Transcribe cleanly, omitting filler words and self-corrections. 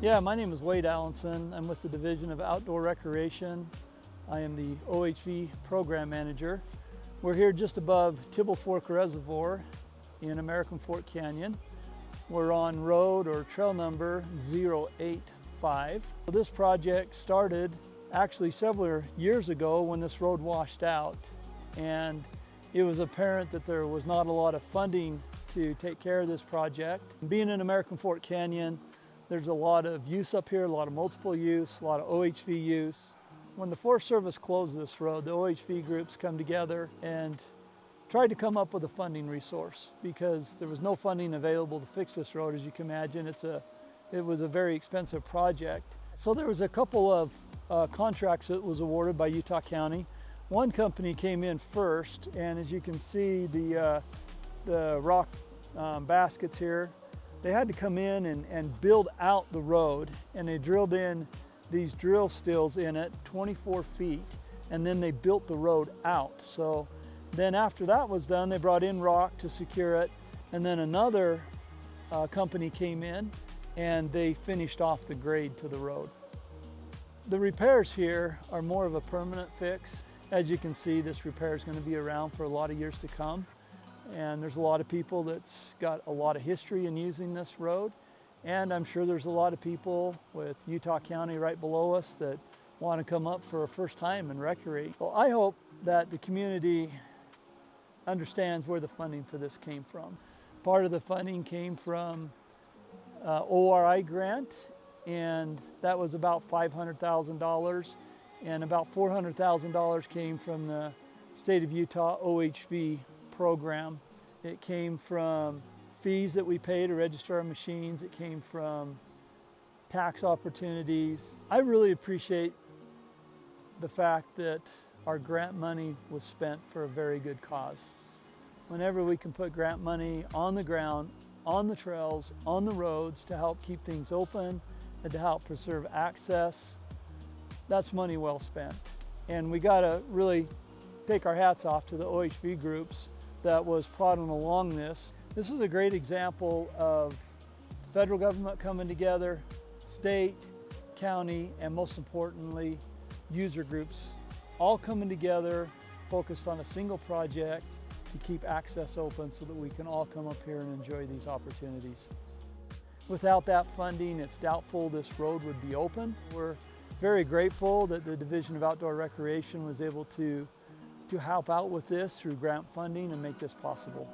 Yeah, my name is Wade Allinson. I'm with the Division of Outdoor Recreation. I am the OHV Program Manager. We're here just above Tibble Fork Reservoir in American Fork Canyon. We're on road or trail number 085. This project started actually several years ago when this road washed out, and it was apparent that there was not a lot of funding to take care of this project. Being in American Fork Canyon, there's a lot of use up here, a lot of multiple use, a lot of OHV use. When the Forest Service closed this road, the OHV groups come together and tried to come up with a funding resource because there was no funding available to fix this road. As you can imagine, it was a very expensive project. So there was a couple of contracts that was awarded by Utah County. One company came in first, and as you can see, the rock baskets here, they had to come in and build out the road, and they drilled in these drill stills in it 24 feet, and then they built the road out. So then after that was done, they brought in rock to secure it, and then another company came in and they finished off the grade to the road. The repairs here are more of a permanent fix. As you can see, this repair is going to be around for a lot of years to come. And there's a lot of people that's got a lot of history in using this road. And I'm sure there's a lot of people with Utah County right below us that want to come up for a first time and recreate. Well, I hope that the community understands where the funding for this came from. Part of the funding came from ORI grant, and that was about $500,000, and about $400,000 came from the state of Utah OHV program. It came from fees that we pay to register our machines. It came from tax opportunities. I really appreciate the fact that our grant money was spent for a very good cause. Whenever we can put grant money on the ground, on the trails, on the roads to help keep things open and to help preserve access, that's money well spent. And we gotta really take our hats off to the OHV groups that was prodding along this. This is a great example of federal government coming together, state, county, and most importantly, user groups all coming together, focused on a single project to keep access open so that we can all come up here and enjoy these opportunities. Without that funding, it's doubtful this road would be open. We're very grateful that the Division of Outdoor Recreation was able to help out with this through grant funding and make this possible.